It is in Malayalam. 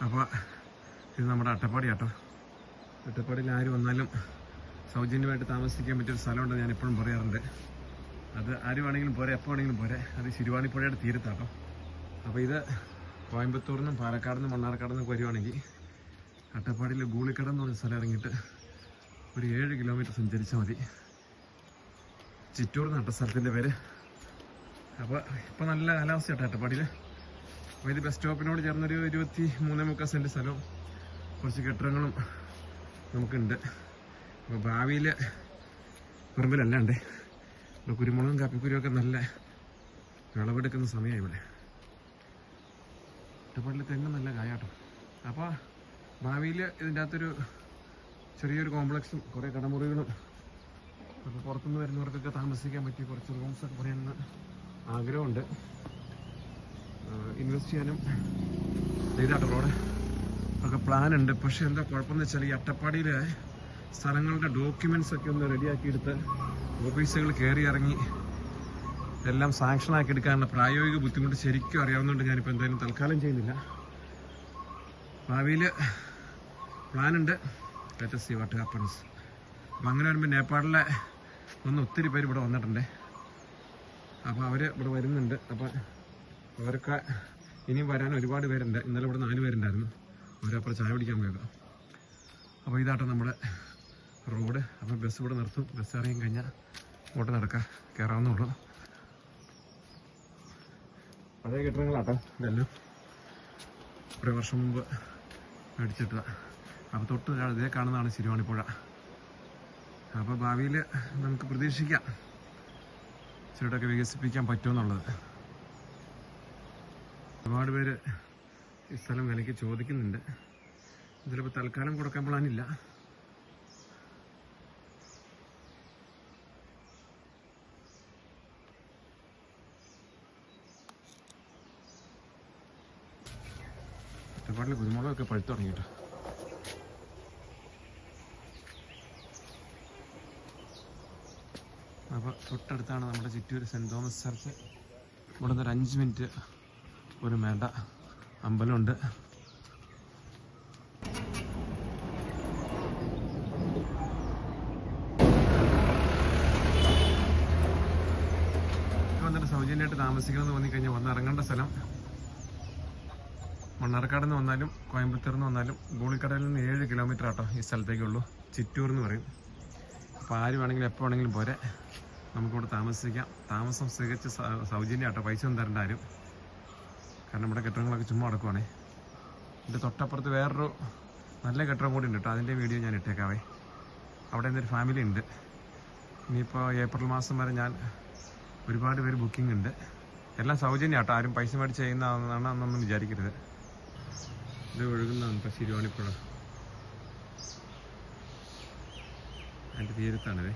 അപ്പോൾ ഇത് നമ്മുടെ അട്ടപ്പാടി കേട്ടോ. അട്ടപ്പാടിയിൽ ആര് വന്നാലും സൗജന്യമായിട്ട് താമസിക്കാൻ പറ്റിയൊരു സ്ഥലമുണ്ട്, ഞാൻ എപ്പോഴും പറയാറുണ്ട്. അത് ആര് വേണമെങ്കിലും പോരെ, എപ്പോൾ വേണമെങ്കിലും പോരെ. അത് ശിരുവാണിപ്പുഴയുടെ തീരത്താട്ടോ. അപ്പോൾ ഇത് കോയമ്പത്തൂരിൽ നിന്നും പാലക്കാട് നിന്നും മണ്ണാർക്കാട് നിന്നൊക്കെ വരുവാണെങ്കിൽ അട്ടപ്പാടിയിൽ ഗൂളിക്കട എന്ന് പറഞ്ഞ സ്ഥലം ഇറങ്ങിയിട്ട് ഒരു 7 കിലോമീറ്റർ സഞ്ചരിച്ചാൽ മതി. ചിറ്റൂർ നട്ട സ്ഥലത്തിൻ്റെ പേര്. അപ്പോൾ ഇപ്പോൾ നല്ല കാലാവസ്ഥയാട്ടോ അട്ടപ്പാടിയിൽ. അപ്പോൾ ഇത് ബസ് സ്റ്റോപ്പിനോട് ചേർന്നൊരു 23-23 സെൻറ്റ് സ്ഥലവും കുറച്ച് കെട്ടിടങ്ങളും നമുക്കുണ്ട്. അപ്പോൾ ഭാവിയിൽ പറമ്പിലല്ലാണ്ട് ഇവിടെ കുരുമുളകും കാപ്പിക്കുരുമൊക്കെ നല്ല വിളവെടുക്കുന്ന സമയമായി ഇവിടെ. അട്ടപ്പാടിയിൽ തെങ്ങ് നല്ല കായാട്ടോ. അപ്പോൾ ഭാവിയിൽ ഇതിൻ്റെ അകത്തൊരു ചെറിയൊരു കോംപ്ലക്സും കുറേ കടമുറികളും അപ്പോൾ പുറത്തുനിന്ന് വരുന്നവർക്കൊക്കെ താമസിക്കാൻ പറ്റിയ കുറച്ച് റൂംസൊക്കെ പറയാമെന്ന് ആഗ്രഹമുണ്ട്. ഇൻവെസ്റ്റ് ചെയ്യാനും ചെയ്താട്ടോ റോഡ് ഒക്കെ പ്ലാനുണ്ട്. പക്ഷെ എന്താ കുഴപ്പമെന്ന് വെച്ചാൽ ഈ അട്ടപ്പാടിയിലെ സ്ഥലങ്ങളുടെ ഡോക്യുമെൻറ്റ്സ് ഒക്കെ ഒന്ന് റെഡിയാക്കിയെടുത്ത് ഓഫീസുകൾ കയറി ഇറങ്ങി എല്ലാം സാങ്ഷനാക്കി എടുക്കാനുള്ള പ്രായോഗിക ബുദ്ധിമുട്ട് ശരിക്കും അറിയാവുന്നതുകൊണ്ട് ഞാനിപ്പോൾ എന്തായാലും തൽക്കാലം ചെയ്യുന്നില്ല. ഭാവിയിൽ പ്ലാനുണ്ട്. Let us see what happens. അപ്പം അങ്ങനെ വരുമ്പോൾ നേപ്പാളിലെ ഒത്തിരി പേര് ഇവിടെ വന്നിട്ടുണ്ട്. അപ്പോൾ അവർ ഇവിടെ വരുന്നുണ്ട്. അപ്പോൾ അവരൊക്കെ ഇനിയും വരാൻ ഒരുപാട് പേരുണ്ട്. ഇന്നലെ ഇവിടെ 4 പേരുണ്ടായിരുന്നു. അവരപ്പുറം ചായ പിടിക്കാൻ പോയതാണ്. അപ്പോൾ ഇതാട്ടോ നമ്മുടെ റോഡ്. അപ്പോൾ ബസ് ഇവിടെ നിർത്തും. ബസ് ഇറങ്ങി കഴിഞ്ഞാൽ ഇങ്ങോട്ട് നടക്കാം, കയറാവുന്നുള്ളൂ. പഴയ കെട്ടിടങ്ങളാട്ടോ ഇതെല്ലാം. കുറേ വർഷം മുമ്പ് മേടിച്ചിട്ടതാണ്. അപ്പോൾ തൊട്ട് ഇതേ കാണുന്നതാണ് ശിരുവാണിപ്പുഴ. അപ്പോൾ ഭാവിയിൽ നമുക്ക് പ്രതീക്ഷിക്കാം ചെറുതൊക്കെ വികസിപ്പിക്കാൻ പറ്റുമെന്നുള്ളത്. ഒരുപാട് പേര് ഈ സ്ഥലം വിലയ്ക്ക് ചോദിക്കുന്നുണ്ട്. ഇതിലിപ്പോൾ തൽക്കാലം കൊടുക്കാൻ പ്ലാനില്ല. ഒറ്റപ്പാടിൽ കുരുമുളകൊക്കെ പഴുത്തു തുടങ്ങിയിട്ട്. അപ്പോൾ തൊട്ടടുത്താണ് നമ്മുടെ ചിറ്റൂർ സെൻറ്റ് തോമസ് ചർച്ച്. ഇവിടെ നിന്ന് ഒരു 5 മിനിറ്റ് ഒരു മേട അമ്പലമുണ്ട്. വന്നിട്ട് സൗജന്യമായിട്ട് താമസിക്കണമെന്ന് തോന്നിക്കഴിഞ്ഞാൽ വന്ന് ഇറങ്ങേണ്ട സ്ഥലം മണ്ണാർക്കാട് നിന്ന് വന്നാലും കോയമ്പത്തൂരിൽ നിന്ന് വന്നാലും ഗോളിക്കടയിൽ നിന്ന് 7 കിലോമീറ്റർ ആട്ടോ ഈ സ്ഥലത്തേക്കുള്ളൂ. ചിറ്റൂർ എന്ന് പറയും. അപ്പോൾ ആര് വേണമെങ്കിലും എപ്പോൾ വേണമെങ്കിലും പോരെ, നമുക്കിവിടെ താമസിക്കാം. താമസം തികച്ച് സൗജന്യം ആട്ടോ, പൈസ ഒന്നും തരേണ്ട ആരും. കാരണം ഇവിടെ കെട്ടിടങ്ങളൊക്കെ ചുമ്മാ നടക്കുവാണേ. എൻ്റെ തൊട്ടപ്പുറത്ത് വേറൊരു നല്ല കെട്ടിടം കൂടി ഉണ്ട് കേട്ടോ. അതിൻ്റെ വീഡിയോ ഞാൻ ഇട്ടേക്കാവേ. അവിടെ നിന്നൊരു ഫാമിലി ഉണ്ട്. ഇനിയിപ്പോൾ ഏപ്രിൽ മാസം വരെ ഒരുപാട് പേര് ബുക്കിംഗ് ഉണ്ട്. എല്ലാം സൗജന്യം ആട്ടോ, ആരും പൈസ മേടിച്ച് ചെയ്യുന്നതാണെന്നൊന്നും വിചാരിക്കരുത്. ഇത് ഒഴുകുന്നതാണ് ഇപ്പോൾ ശിരുവാണിപ്പുഴ. അതിൻ്റെ തീരത്താണിത്.